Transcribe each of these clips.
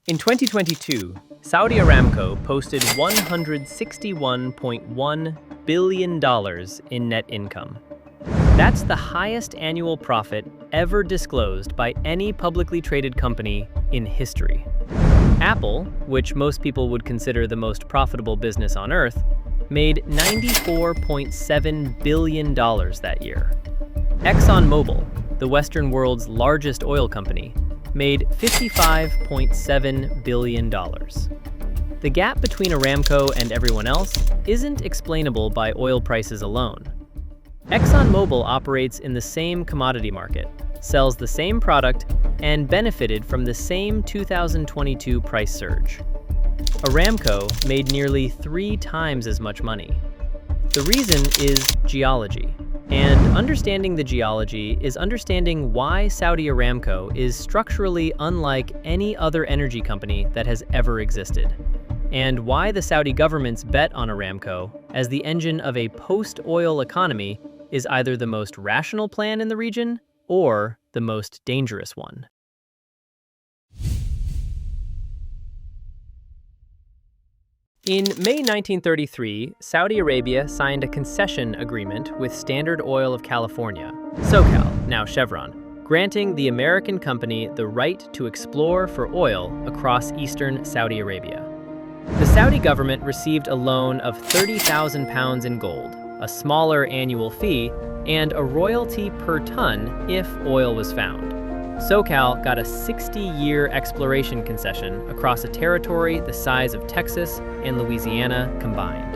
In 2022, Saudi Aramco posted $161.1 billion in net income. That's the highest annual profit ever disclosed by any publicly traded company in history. Apple, which most people would consider the most profitable business on earth, made $94.7 billion that year. ExxonMobil, the Western world's largest oil company, made $55.7 billion. The gap between Aramco and everyone else isn't explainable by oil prices alone. ExxonMobil operates in the same commodity market, sells the same product, and benefited from the same 2022 price surge. Aramco made nearly 3 times as much money. The reason is geology. And understanding the geology is understanding why Saudi Aramco is structurally unlike any other energy company that has ever existed, and why the Saudi government's bet on Aramco as the engine of a post-oil economy is either the most rational plan in the region or the most dangerous one. In May 1933, Saudi Arabia signed a concession agreement with Standard Oil of California, SoCal, now Chevron, granting the American company the right to explore for oil across eastern Saudi Arabia. The Saudi government received a loan of 30,000 pounds in gold, a smaller annual fee, and a royalty per ton if oil was found. SoCal got a 60-year exploration concession across a territory the size of Texas and Louisiana combined.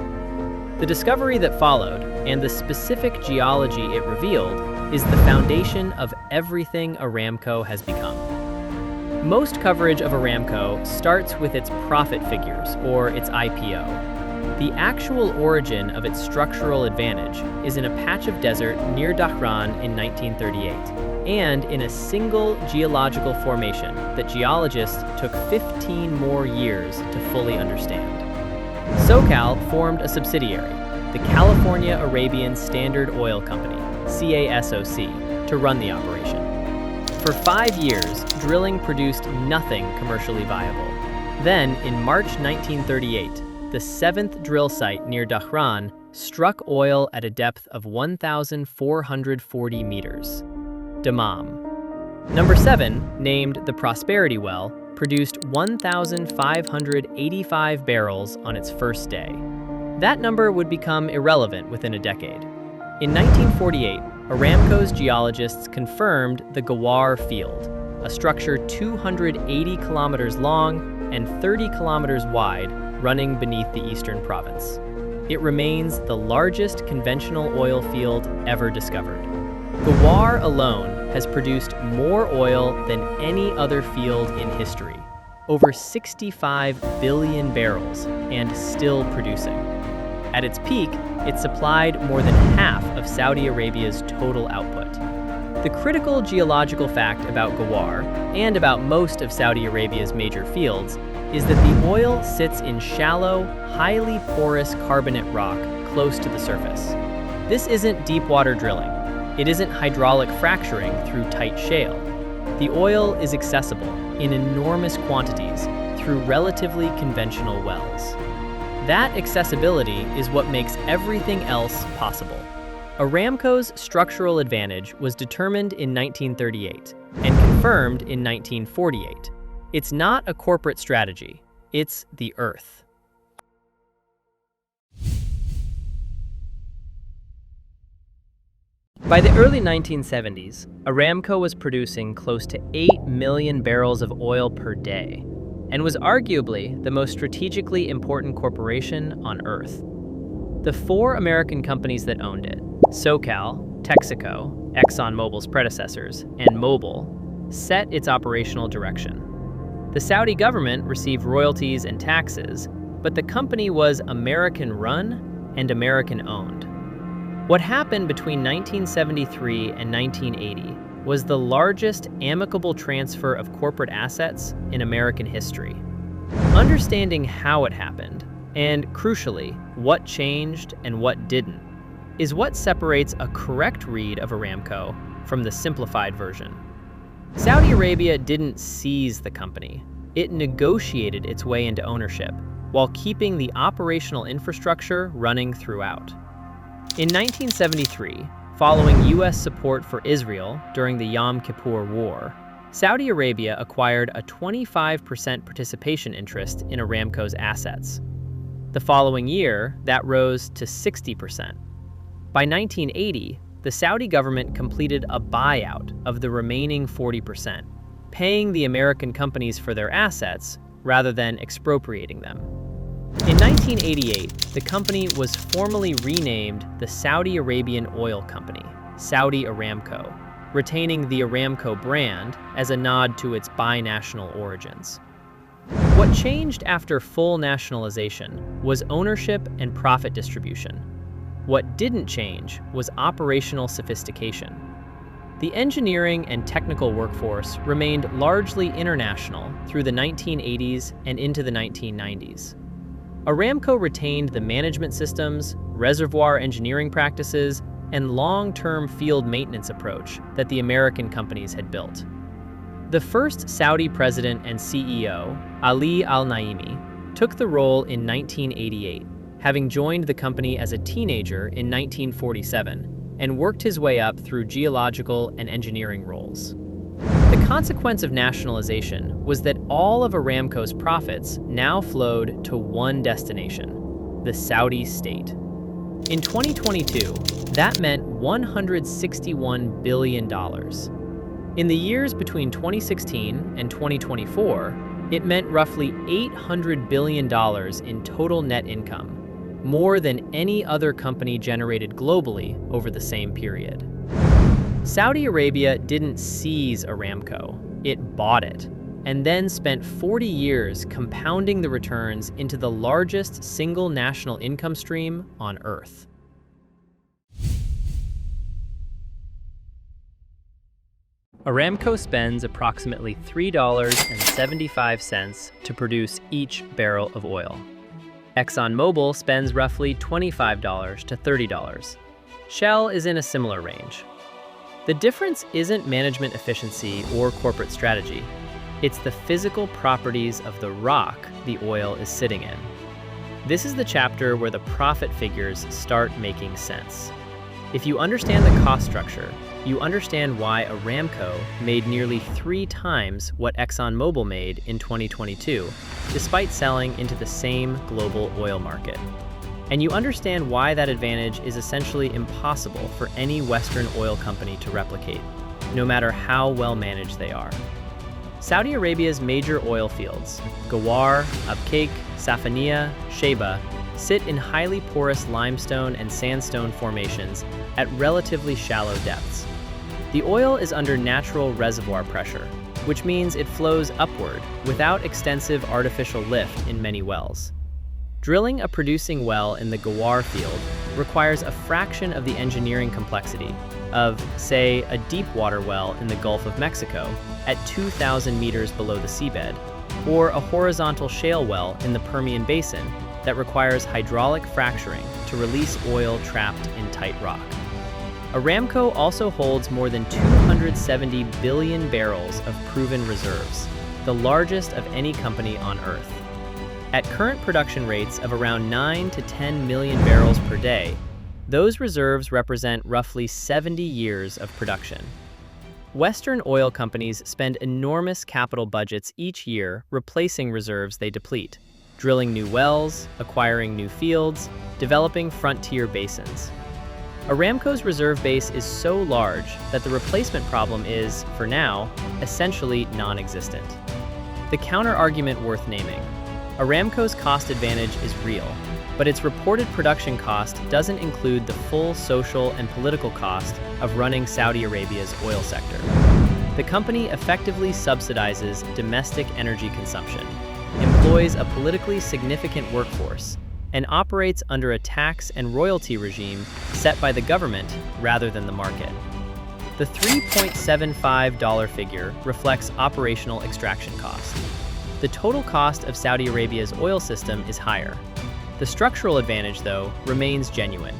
The discovery that followed, and the specific geology it revealed, is the foundation of everything Aramco has become. Most coverage of Aramco starts with its profit figures, or its IPO. The actual origin of its structural advantage is in a patch of desert near Dhahran in 1938, and in a single geological formation that geologists took 15 more years to fully understand. SoCal formed a subsidiary, the California Arabian Standard Oil Company, CASOC, to run the operation. For 5 years, drilling produced nothing commercially viable. Then, in March 1938, the 7th drill site near Dhahran struck oil at a depth of 1,440 meters. Dammam. Number 7, named the Prosperity Well, produced 1,585 barrels on its first day. That number would become irrelevant within a decade. In 1948, Aramco's geologists confirmed the Ghawar Field, a structure 280 kilometers long and 30 kilometers wide, running beneath the eastern province. It remains the largest conventional oil field ever discovered. Ghawar alone has produced more oil than any other field in history, over 65 billion barrels, and still producing. At its peak, it supplied more than half of Saudi Arabia's total output. The critical geological fact about Ghawar, and about most of Saudi Arabia's major fields, is that the oil sits in shallow, highly porous carbonate rock close to the surface. This isn't deep water drilling. It isn't hydraulic fracturing through tight shale. The oil is accessible in enormous quantities through relatively conventional wells. That accessibility is what makes everything else possible. Aramco's structural advantage was determined in 1938 and confirmed in 1948. It's not a corporate strategy, it's the earth. By the early 1970s, Aramco was producing close to 8 million barrels of oil per day, and was arguably the most strategically important corporation on Earth. The 4 American companies that owned it, SoCal, Texaco, ExxonMobil's predecessors, and Mobil, set its operational direction. The Saudi government received royalties and taxes, but the company was American-run and American-owned. What happened between 1973 and 1980 was the largest amicable transfer of corporate assets in American history. Understanding how it happened, and crucially, what changed and what didn't, is what separates a correct read of Aramco from the simplified version. Saudi Arabia didn't seize the company. it negotiated its way into ownership while keeping the operational infrastructure running throughout. In 1973, following U.S. support for Israel during the Yom Kippur War, Saudi Arabia acquired a 25% participation interest in Aramco's assets. The following year, that rose to 60%. By 1980, the Saudi government completed a buyout of the remaining 40%, paying the American companies for their assets rather than expropriating them. In 1988, the company was formally renamed the Saudi Arabian Oil Company, Saudi Aramco, retaining the Aramco brand as a nod to its binational origins. What changed after full nationalization was ownership and profit distribution. What didn't change was operational sophistication. The engineering and technical workforce remained largely international through the 1980s and into the 1990s. Aramco retained the management systems, reservoir engineering practices, and long-term field maintenance approach that the American companies had built. The first Saudi president and CEO, Ali Al-Naimi, took the role in 1988, having joined the company as a teenager in 1947 and worked his way up through geological and engineering roles. The consequence of nationalization was that all of Aramco's profits now flowed to one destination, the Saudi state. In 2022, that meant $161 billion. In the years between 2016 and 2024, it meant roughly $800 billion in total net income, more than any other company generated globally over the same period. Saudi Arabia didn't seize Aramco, it bought it, and then spent 40 years compounding the returns into the largest single national income stream on Earth. Aramco spends approximately $3.75 to produce each barrel of oil. ExxonMobil spends roughly $25 to $30. Shell is in a similar range. The difference isn't management efficiency or corporate strategy. It's the physical properties of the rock the oil is sitting in. This is the chapter where the profit figures start making sense. If you understand the cost structure, you understand why Aramco made nearly 3 times what ExxonMobil made in 2022, despite selling into the same global oil market. And you understand why that advantage is essentially impossible for any Western oil company to replicate, no matter how well managed they are. Saudi Arabia's major oil fields, Ghawar, Abqaiq, Safaniya, Sheba, sit in highly porous limestone and sandstone formations at relatively shallow depths. The oil is under natural reservoir pressure, which means it flows upward without extensive artificial lift in many wells. Drilling a producing well in the Ghawar Field requires a fraction of the engineering complexity of, say, a deep water well in the Gulf of Mexico at 2,000 meters below the seabed, or a horizontal shale well in the Permian Basin that requires hydraulic fracturing to release oil trapped in tight rock. Aramco also holds more than 270 billion barrels of proven reserves, the largest of any company on Earth. At current production rates of around 9 to 10 million barrels per day, those reserves represent roughly 70 years of production. Western oil companies spend enormous capital budgets each year replacing reserves they deplete, drilling new wells, acquiring new fields, developing frontier basins. Aramco's reserve base is so large that the replacement problem is, for now, essentially non-existent. The counter-argument worth naming: Aramco's cost advantage is real, but its reported production cost doesn't include the full social and political cost of running Saudi Arabia's oil sector. The company effectively subsidizes domestic energy consumption, employs a politically significant workforce, and operates under a tax and royalty regime set by the government rather than the market. The $3.75 figure reflects operational extraction cost. The total cost of Saudi Arabia's oil system is higher. The structural advantage, though, remains genuine.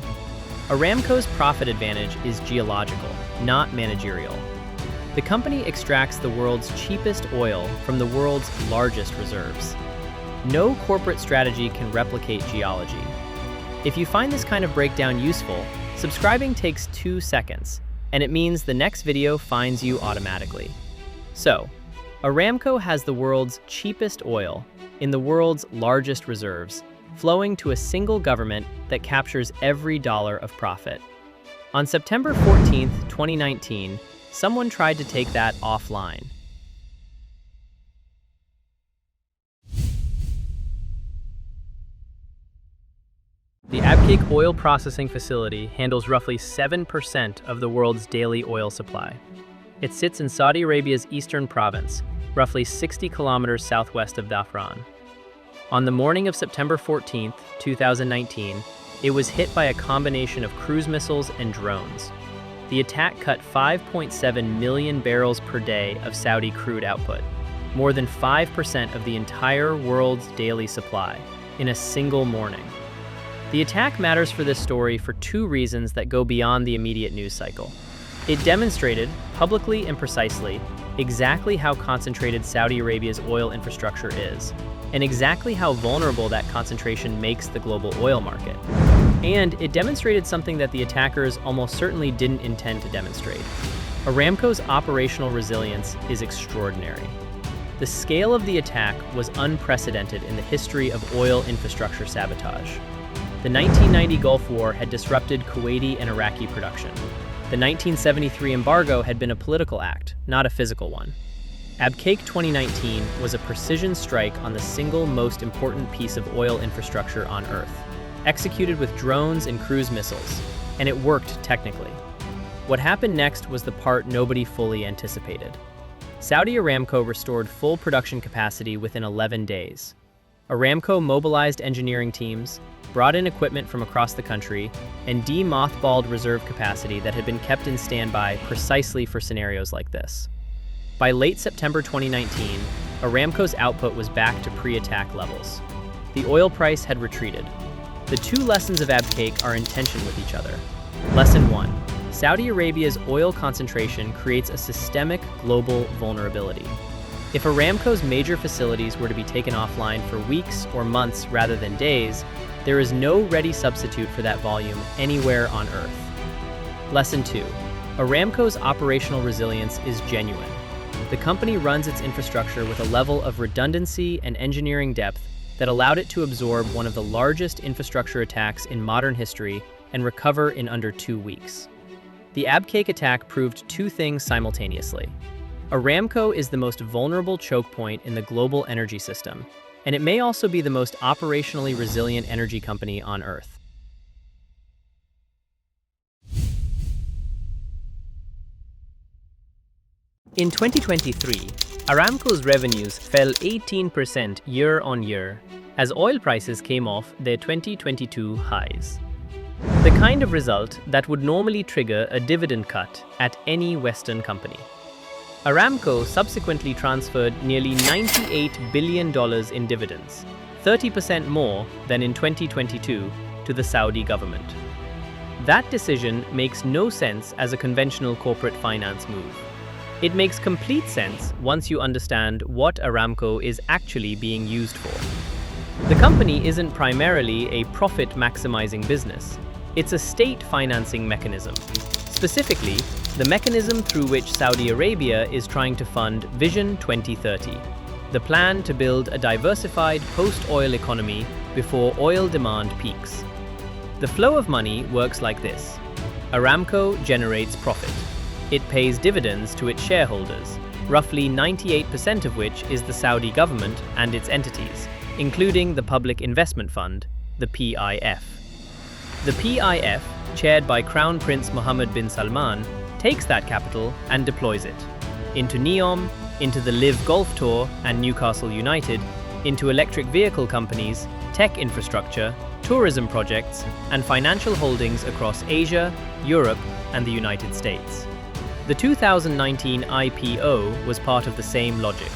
Aramco's profit advantage is geological, not managerial. The company extracts the world's cheapest oil from the world's largest reserves. No corporate strategy can replicate geology. If you find this kind of breakdown useful, subscribing takes 2 seconds, and it means the next video finds you automatically. So, Aramco has the world's cheapest oil in the world's largest reserves, flowing to a single government that captures every dollar of profit. On September 14, 2019, someone tried to take that offline. The Abqaiq oil processing facility handles roughly 7% of the world's daily oil supply. It sits in Saudi Arabia's eastern province, roughly 60 kilometers southwest of Dhafran. On the morning of September 14, 2019, it was hit by a combination of cruise missiles and drones. The attack cut 5.7 million barrels per day of Saudi crude output, more than 5% of the entire world's daily supply, in a single morning. The attack matters for this story for 2 reasons that go beyond the immediate news cycle. It demonstrated, publicly and precisely, exactly how concentrated Saudi Arabia's oil infrastructure is, and exactly how vulnerable that concentration makes the global oil market. And it demonstrated something that the attackers almost certainly didn't intend to demonstrate. Aramco's operational resilience is extraordinary. The scale of the attack was unprecedented in the history of oil infrastructure sabotage. The 1990 Gulf War had disrupted Kuwaiti and Iraqi production. The 1973 embargo had been a political act, not a physical one. Abqaiq 2019 was a precision strike on the single most important piece of oil infrastructure on Earth, executed with drones and cruise missiles, and it worked technically. What happened next was the part nobody fully anticipated. Saudi Aramco restored full production capacity within 11 days. Aramco mobilized engineering teams, brought in equipment from across the country, and de-mothballed reserve capacity that had been kept in standby precisely for scenarios like this. By late September 2019, Aramco's output was back to pre-attack levels. The oil price had retreated. The 2 lessons of Abqaiq are in tension with each other. Lesson 1. Saudi Arabia's oil concentration creates a systemic global vulnerability. If Aramco's major facilities were to be taken offline for weeks or months rather than days, there is no ready substitute for that volume anywhere on Earth. Lesson 2. Aramco's operational resilience is genuine. The company runs its infrastructure with a level of redundancy and engineering depth that allowed it to absorb one of the largest infrastructure attacks in modern history and recover in under 2 weeks. The Abqaiq attack proved 2 things simultaneously. Aramco is the most vulnerable choke point in the global energy system, and it may also be the most operationally resilient energy company on Earth. In 2023, Aramco's revenues fell 18% year-on-year as oil prices came off their 2022 highs. The kind of result that would normally trigger a dividend cut at any Western company. Aramco subsequently transferred nearly $98 billion in dividends, 30% more than in 2022, to the Saudi government. That decision makes no sense as a conventional corporate finance move. It makes complete sense once you understand what Aramco is actually being used for. The company isn't primarily a profit-maximizing business. It's a state financing mechanism. Specifically, the mechanism through which Saudi Arabia is trying to fund Vision 2030, the plan to build a diversified post-oil economy before oil demand peaks. The flow of money works like this. Aramco generates profit. It pays dividends to its shareholders, roughly 98% of which is the Saudi government and its entities, including the Public Investment Fund, the PIF. The PIF, chaired by Crown Prince Mohammed bin Salman, takes that capital and deploys it into NEOM, into the Live Golf Tour and Newcastle United, into electric vehicle companies, tech infrastructure, tourism projects, and financial holdings across Asia, Europe, and the United States. The 2019 IPO was part of the same logic.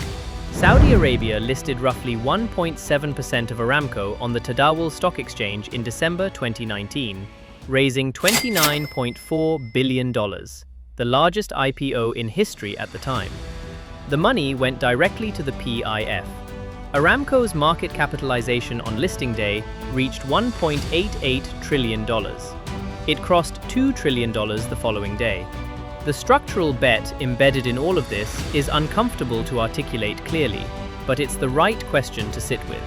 Saudi Arabia listed roughly 1.7% of Aramco on the Tadawul Stock Exchange in December 2019, raising $29.4 billion. the largest IPO in history at the time. The money went directly to the PIF. Aramco's market capitalization on listing day reached $1.88 trillion. It crossed $2 trillion the following day. The structural bet embedded in all of this is uncomfortable to articulate clearly, but it's the right question to sit with.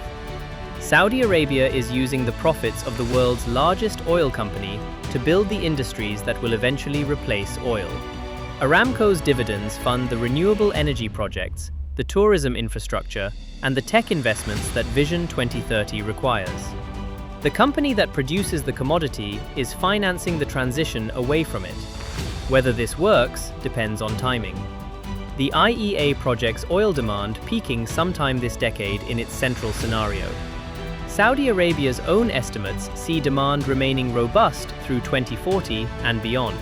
Saudi Arabia is using the profits of the world's largest oil company to build the industries that will eventually replace oil. Aramco's dividends fund the renewable energy projects, the tourism infrastructure, and the tech investments that Vision 2030 requires. The company that produces the commodity is financing the transition away from it. Whether this works depends on timing. The IEA projects oil demand peaking sometime this decade in its central scenario. Saudi Arabia's own estimates see demand remaining robust through 2040 and beyond.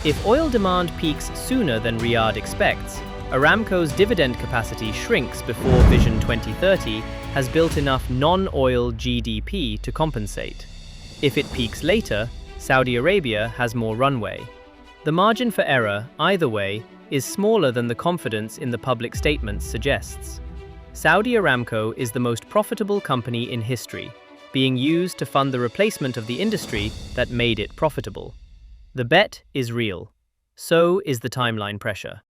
If oil demand peaks sooner than Riyadh expects, Aramco's dividend capacity shrinks before Vision 2030 has built enough non-oil GDP to compensate. If it peaks later, Saudi Arabia has more runway. The margin for error, either way, is smaller than the confidence in the public statements suggests. Saudi Aramco is the most profitable company in history, being used to fund the replacement of the industry that made it profitable. The bet is real. So is the timeline pressure.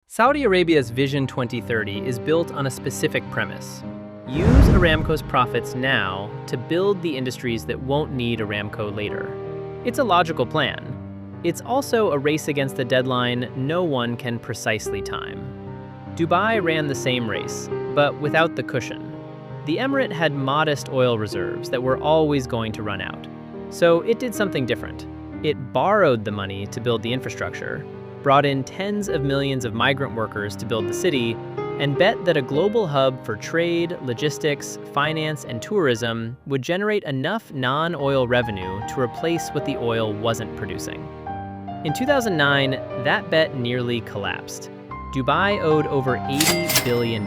Saudi Arabia's Vision 2030 is built on a specific premise. Use Aramco's profits now to build the industries that won't need Aramco later. It's a logical plan. It's also a race against a deadline no one can precisely time. Dubai ran the same race, but without the cushion. The emirate had modest oil reserves that were always going to run out. So it did something different. It borrowed the money to build the infrastructure, brought in tens of millions of migrant workers to build the city, and bet that a global hub for trade, logistics, finance, and tourism would generate enough non-oil revenue to replace what the oil wasn't producing. In 2009, that bet nearly collapsed. Dubai owed over $80 billion.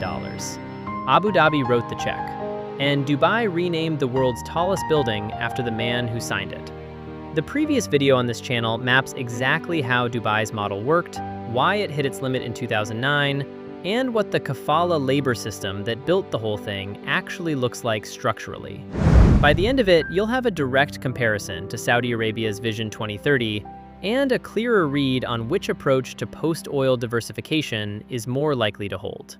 Abu Dhabi wrote the check, and Dubai renamed the world's tallest building after the man who signed it. The previous video on this channel maps exactly how Dubai's model worked, why it hit its limit in 2009, and what the kafala labor system that built the whole thing actually looks like structurally. By the end of it, you'll have a direct comparison to Saudi Arabia's Vision 2030 and a clearer read on which approach to post-oil diversification is more likely to hold.